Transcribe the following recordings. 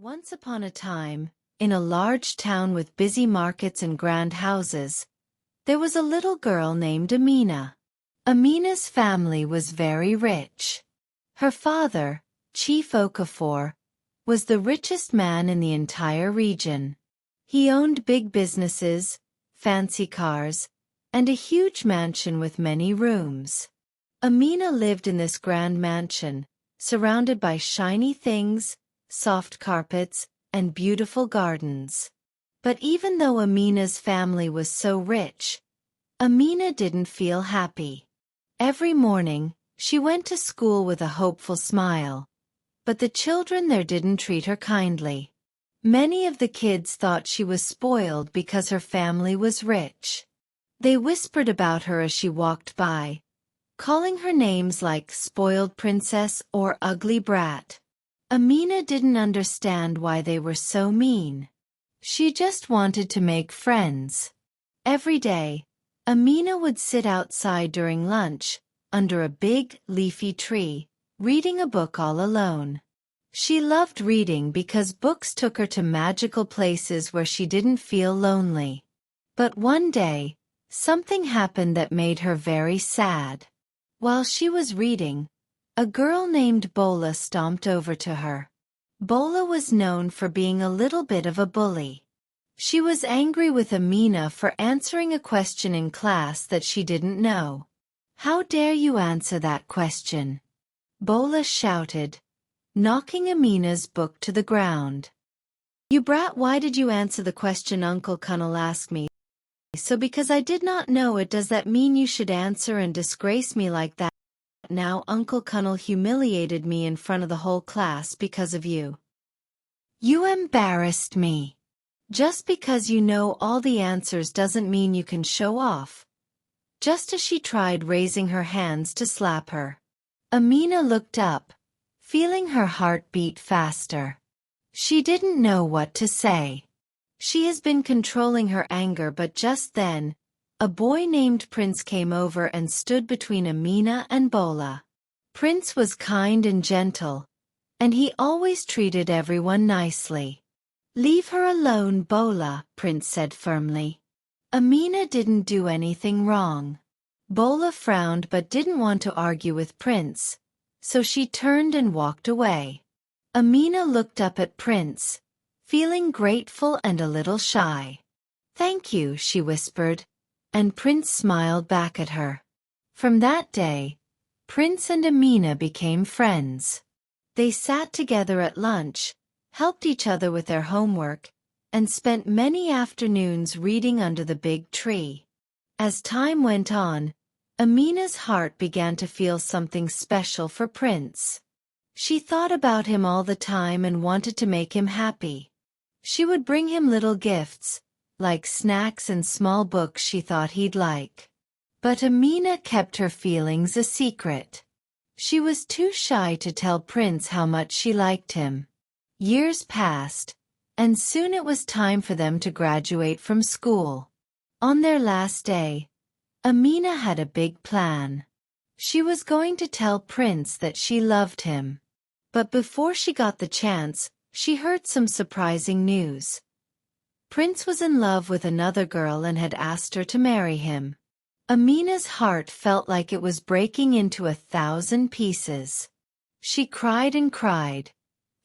Once upon a time, in a large town with busy markets and grand houses, there was a little girl named Amina. Amina's family was very rich. Her father, Chief Okafor, was the richest man in the entire region. He owned big businesses, fancy cars, and a huge mansion with many rooms. Amina lived in this grand mansion, surrounded by shiny things, soft carpets, and beautiful gardens. But even though Amina's family was so rich, Amina didn't feel happy. Every morning, she went to school with a hopeful smile, but the children there didn't treat her kindly. Many of the kids thought she was spoiled because her family was rich. They whispered about her as she walked by, calling her names like spoiled princess or ugly brat. Amina didn't understand why they were so mean. She just wanted to make friends. Every day, Amina would sit outside during lunch, under a big, leafy tree, reading a book all alone. She loved reading because books took her to magical places where she didn't feel lonely. But one day, something happened that made her very sad. While she was reading, a girl named Bola stomped over to her. Bola was known for being a little bit of a bully. She was angry with Amina for answering a question in class that she didn't know. "How dare you answer that question?" Bola shouted, knocking Amina's book to the ground. "You brat, why did you answer the question Uncle Kunal asked me? So because I did not know it, does that mean you should answer and disgrace me like that? Now Uncle Kunal humiliated me in front of the whole class because of you. You embarrassed me. Just because you know all the answers doesn't mean you can show off." Just as she tried raising her hands to slap her, Amina looked up, feeling her heart beat faster. She didn't know what to say. She has been controlling her anger, but just then, a boy named Prince came over and stood between Amina and Bola. Prince was kind and gentle, and he always treated everyone nicely. "Leave her alone, Bola," Prince said firmly. Amina didn't do anything wrong. Bola frowned but didn't want to argue with Prince, so she turned and walked away. Amina looked up at Prince, feeling grateful and a little shy. "Thank you," she whispered, and Prince smiled back at her. From that day, Prince and Amina became friends. They sat together at lunch, helped each other with their homework, and spent many afternoons reading under the big tree. As time went on, Amina's heart began to feel something special for Prince. She thought about him all the time and wanted to make him happy. She would bring him little gifts, like snacks and small books she thought he'd like. But Amina kept her feelings a secret. She was too shy to tell Prince how much she liked him. Years passed, and soon it was time for them to graduate from school. On their last day, Amina had a big plan. She was going to tell Prince that she loved him. But before she got the chance, she heard some surprising news. Prince was in love with another girl and had asked her to marry him. Amina's heart felt like it was breaking into 1,000 pieces. She cried and cried,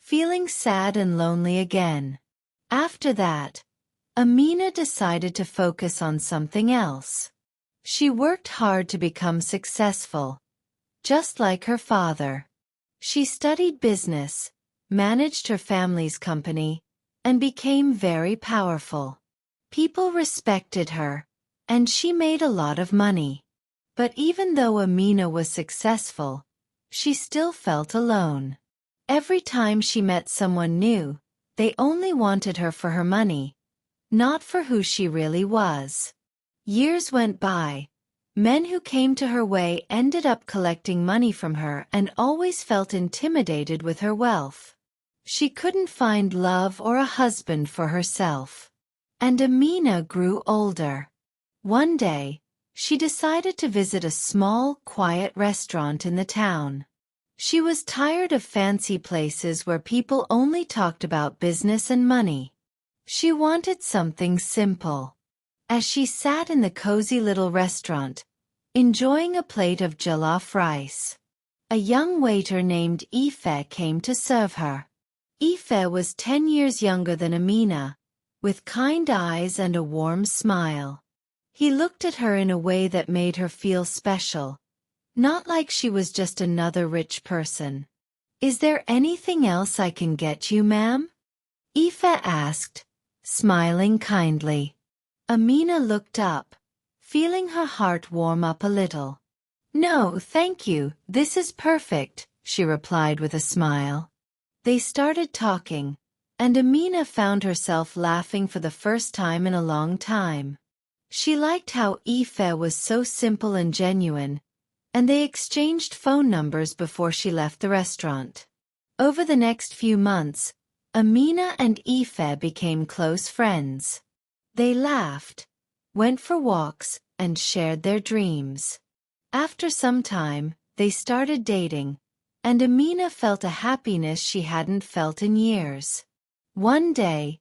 feeling sad and lonely again. After that, Amina decided to focus on something else. She worked hard to become successful, just like her father. She studied business, managed her family's company, and became very powerful. People respected her, and she made a lot of money. But even though Amina was successful, she still felt alone. Every time she met someone new, they only wanted her for her money, not for who she really was. Years went by. Men who came to her way ended up collecting money from her and always felt intimidated with her wealth. She couldn't find love or a husband for herself. And Amina grew older. One day, she decided to visit a small, quiet restaurant in the town. She was tired of fancy places where people only talked about business and money. She wanted something simple. As she sat in the cozy little restaurant, enjoying a plate of jollof rice, a young waiter named Ife came to serve her. Ife was 10 years younger than Amina, with kind eyes and a warm smile. He looked at her in a way that made her feel special, not like she was just another rich person. "Is there anything else I can get you, ma'am?" Ife asked, smiling kindly. Amina looked up, feeling her heart warm up a little. "No, thank you, this is perfect," she replied with a smile. They started talking, and Amina found herself laughing for the first time in a long time. She liked how Ife was so simple and genuine, and they exchanged phone numbers before she left the restaurant. Over the next few months, Amina and Ife became close friends. They laughed, went for walks, and shared their dreams. After some time, they started dating, and Amina felt a happiness she hadn't felt in years. One day,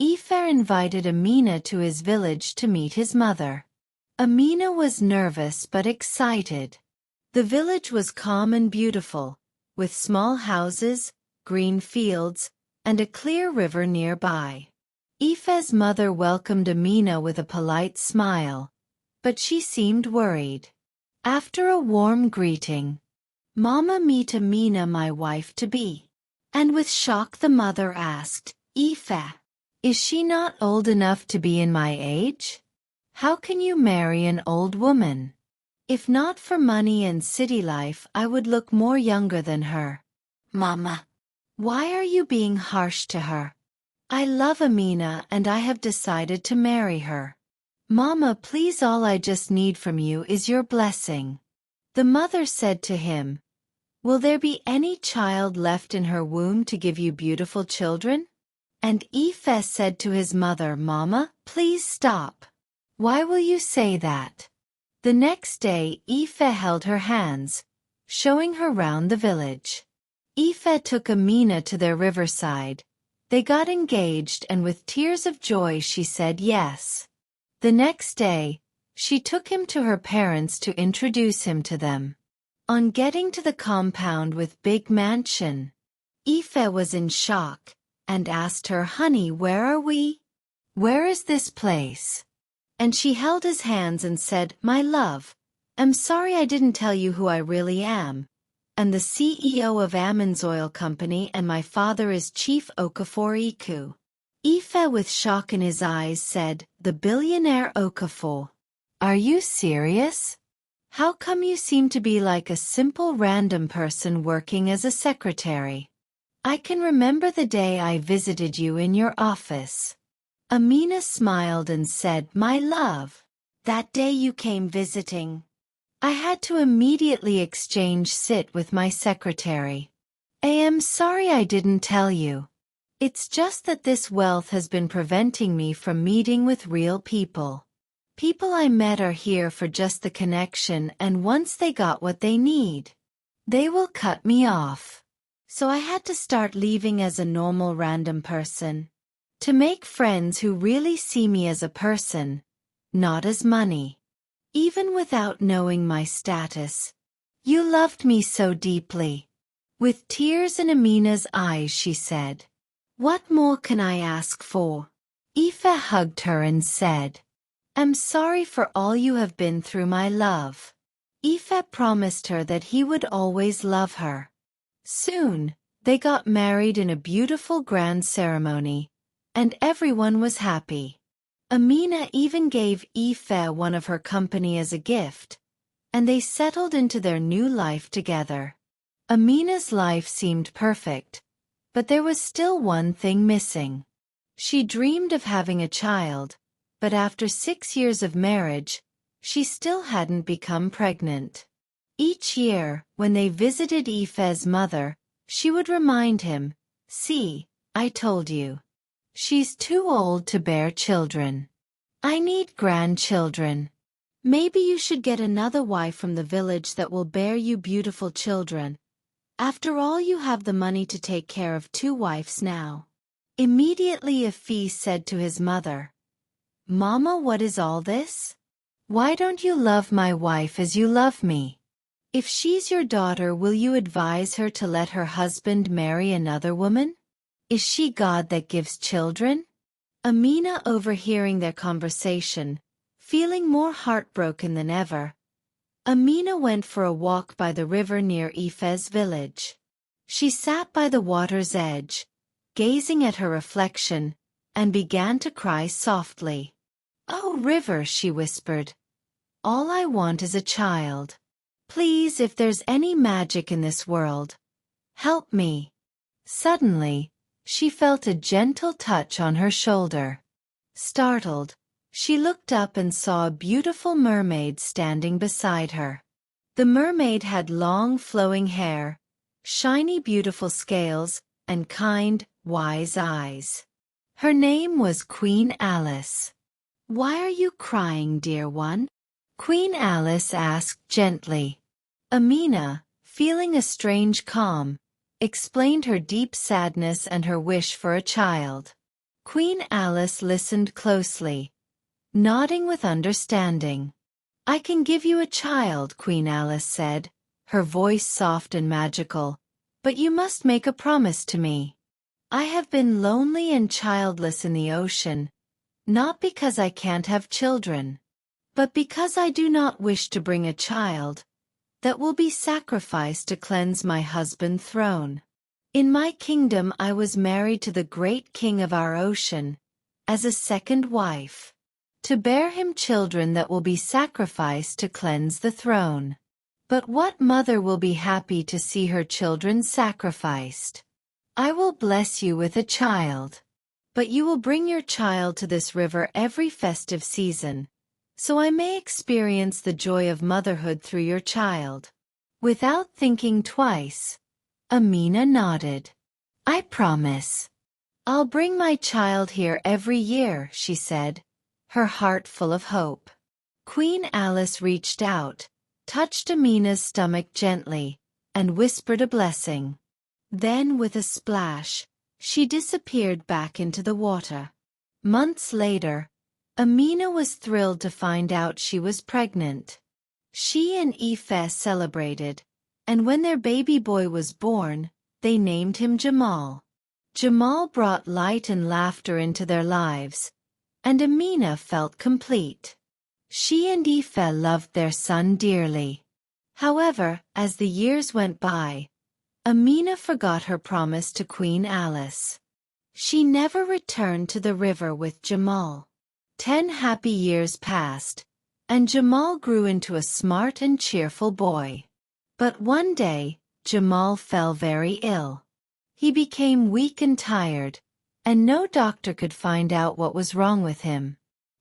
Ife invited Amina to his village to meet his mother. Amina was nervous but excited. The village was calm and beautiful, with small houses, green fields, and a clear river nearby. Ife's mother welcomed Amina with a polite smile, but she seemed worried. After a warm greeting, "Mama, meet Amina, my wife-to-be." And with shock the mother asked, "Ife, is she not old enough to be in my age? How can you marry an old woman? If not for money and city life, I would look more younger than her." "Mama, why are you being harsh to her? I love Amina and I have decided to marry her. Mama, please, all I just need from you is your blessing." The mother said to him, "Will there be any child left in her womb to give you beautiful children?" And Ife said to his mother, "Mama, please stop. Why will you say that?" The next day Ife held her hands, showing her round the village. Ife took Amina to their riverside. They got engaged, and with tears of joy she said yes. The next day, she took him to her parents to introduce him to them. On getting to the compound with big mansion, Ife was in shock, and asked her, "Honey, where are we? Where is this place?" And she held his hands and said, "My love, I'm sorry I didn't tell you who I really am. I'm the CEO of Amin's Oil Company, and my father is Chief Okafor Iku." Ife, with shock in his eyes, said, "The billionaire Okafor? Are you serious? How come you seem to be like a simple random person working as a secretary? I can remember the day I visited you in your office." Amina smiled and said, "My love, that day you came visiting, I had to immediately exchange sit with my secretary. I am sorry I didn't tell you. It's just that this wealth has been preventing me from meeting with real people. People I met are here for just the connection, and once they got what they need, they will cut me off. So I had to start leaving as a normal random person, to make friends who really see me as a person, not as money. Even without knowing my status, you loved me so deeply." With tears in Amina's eyes she said, "What more can I ask for?" Ife hugged her and said, "I'm sorry for all you have been through, my love." Ife promised her that he would always love her. Soon, they got married in a beautiful grand ceremony, and everyone was happy. Amina even gave Ife one of her company as a gift, and they settled into their new life together. Amina's life seemed perfect, but there was still one thing missing. She dreamed of having a child, but after 6 years of marriage, she still hadn't become pregnant. Each year, when they visited Ife's mother, she would remind him, "See, I told you. She's too old to bear children. I need grandchildren. Maybe you should get another wife from the village that will bear you beautiful children." After all, you have the money to take care of 2 wives now." Immediately Ife said to his mother, "Mama, what is all this? Why don't you love my wife as you love me? If she's your daughter, will you advise her to let her husband marry another woman? Is she God that gives children?" Amina, overhearing their conversation, feeling more heartbroken than ever, Amina went for a walk by the river near Ife's village. She sat by the water's edge, gazing at her reflection, and began to cry softly. "Oh, river," she whispered, "all I want is a child. Please, if there's any magic in this world, help me." Suddenly, she felt a gentle touch on her shoulder. Startled, she looked up and saw a beautiful mermaid standing beside her. The mermaid had long flowing hair, shiny beautiful scales, and kind, wise eyes. Her name was Queen Alice. "Why are you crying, dear one?" Queen Alice asked gently. Amina, feeling a strange calm, explained her deep sadness and her wish for a child. Queen Alice listened closely, nodding with understanding. "I can give you a child," Queen Alice said, her voice soft and magical, "but you must make a promise to me. I have been lonely and childless in the ocean, not because I can't have children, but because I do not wish to bring a child that will be sacrificed to cleanse my husband's throne. In my kingdom I was married to the great king of our ocean, as a second wife, to bear him children that will be sacrificed to cleanse the throne. But what mother will be happy to see her children sacrificed? I will bless you with a child. But you will bring your child to this river every festive season, so I may experience the joy of motherhood through your child." Without thinking twice, Amina nodded. "I promise. I'll bring my child here every year," she said, her heart full of hope. Queen Alice reached out, touched Amina's stomach gently, and whispered a blessing. Then, with a splash, she disappeared back into the water. Months later, Amina was thrilled to find out she was pregnant. She and Ife celebrated, and when their baby boy was born, they named him Jamal. Jamal brought light and laughter into their lives, and Amina felt complete. She and Ife loved their son dearly. However, as the years went by, Amina forgot her promise to Queen Alice. She never returned to the river with Jamal. 10 happy years passed, and Jamal grew into a smart and cheerful boy. But one day, Jamal fell very ill. He became weak and tired, and no doctor could find out what was wrong with him.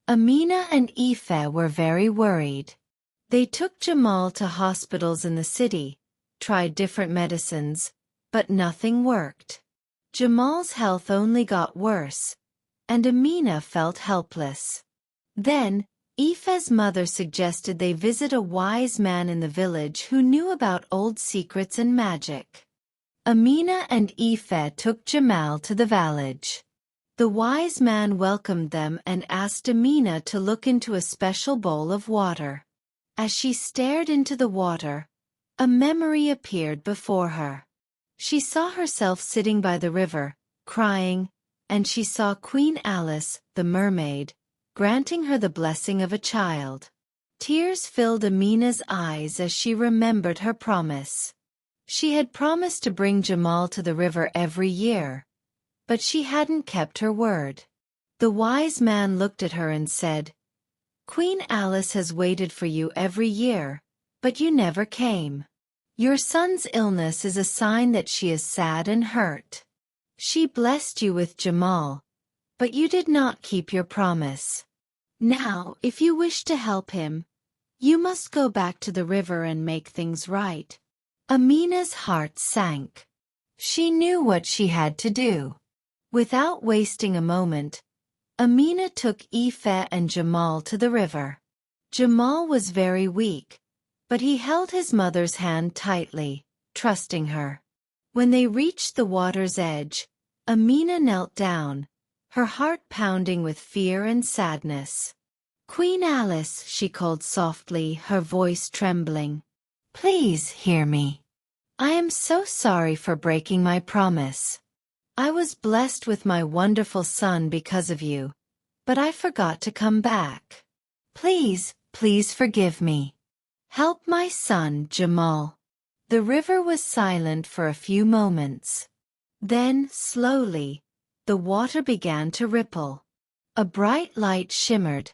Amina and Ife were very worried. They took Jamal to hospitals in the city, tried different medicines, but nothing worked. Jamal's health only got worse, and Amina felt helpless. Then, Ife's mother suggested they visit a wise man in the village who knew about old secrets and magic. Amina and Ife took Jamal to the village. The wise man welcomed them and asked Amina to look into a special bowl of water. As she stared into the water, a memory appeared before her. She saw herself sitting by the river, crying, and she saw Queen Alice, the mermaid, granting her the blessing of a child. Tears filled Amina's eyes as she remembered her promise. She had promised to bring Jamal to the river every year, but she hadn't kept her word. The wise man looked at her and said, "Queen Alice has waited for you every year, but you never came. Your son's illness is a sign that she is sad and hurt. She blessed you with Jamal, but you did not keep your promise. Now, if you wish to help him, you must go back to the river and make things right." Amina's heart sank. She knew what she had to do. Without wasting a moment, Amina took Ife and Jamal to the river. Jamal was very weak, but he held his mother's hand tightly, trusting her. When they reached the water's edge, Amina knelt down, her heart pounding with fear and sadness. "Queen Alice," she called softly, her voice trembling. "Please hear me. I am so sorry for breaking my promise. I was blessed with my wonderful son because of you, but I forgot to come back. Please, please forgive me. Help my son, Jamal." The river was silent for a few moments. Then, slowly, the water began to ripple. A bright light shimmered,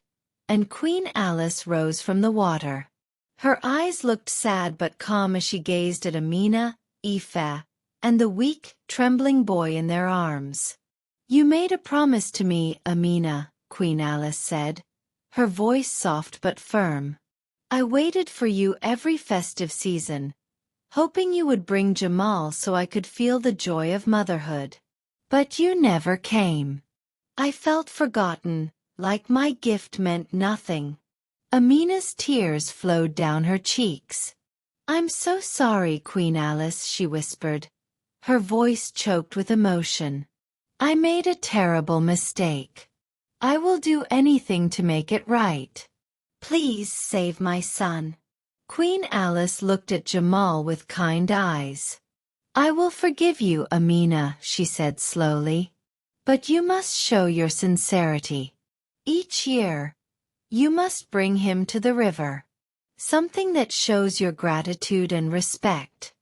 and Queen Alice rose from the water. Her eyes looked sad but calm as she gazed at Amina, Aoife, and the weak, trembling boy in their arms. "You made a promise to me, Amina," Queen Alice said, her voice soft but firm. "I waited for you every festive season, hoping you would bring Jamal so I could feel the joy of motherhood. But you never came. I felt forgotten, like my gift meant nothing." Amina's tears flowed down her cheeks. "I'm so sorry, Queen Alice," she whispered, her voice choked with emotion. "I made a terrible mistake. I will do anything to make it right. Please save my son." Queen Alice looked at Jamal with kind eyes. "I will forgive you, Amina," she said slowly. "But you must show your sincerity. Each year, you must bring him to the river. Something that shows your gratitude and respect.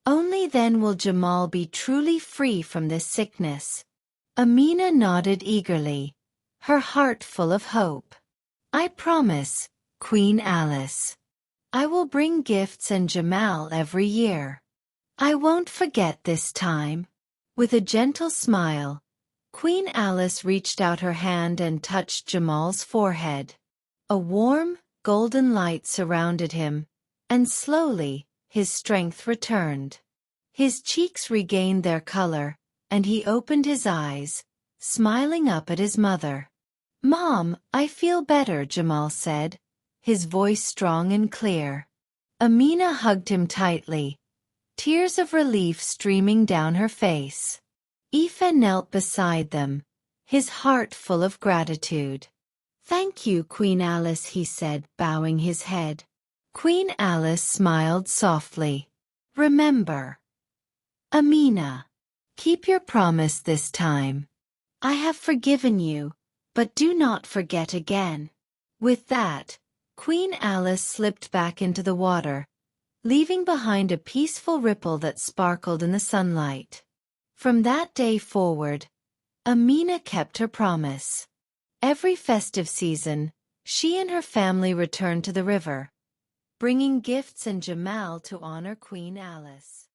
Only then will Jamal be truly free from this sickness." Amina nodded eagerly, her heart full of hope. "I promise, Queen Alice. I will bring gifts and Jamal every year. I won't forget this time." With a gentle smile, Queen Alice reached out her hand and touched Jamal's forehead. A warm, golden light surrounded him, and slowly, his strength returned. His cheeks regained their color, and he opened his eyes, smiling up at his mother. "Mom, I feel better," Jamal said, his voice strong and clear. Amina hugged him tightly, tears of relief streaming down her face. Aoife knelt beside them, his heart full of gratitude. "Thank you, Queen Alice," he said, bowing his head. Queen Alice smiled softly. "Remember, Amina, keep your promise this time. I have forgiven you, but do not forget again." With that, Queen Alice slipped back into the water, leaving behind a peaceful ripple that sparkled in the sunlight. From that day forward, Amina kept her promise. Every festive season, she and her family returned to the river, bringing gifts and Jamal to honor Queen Alice.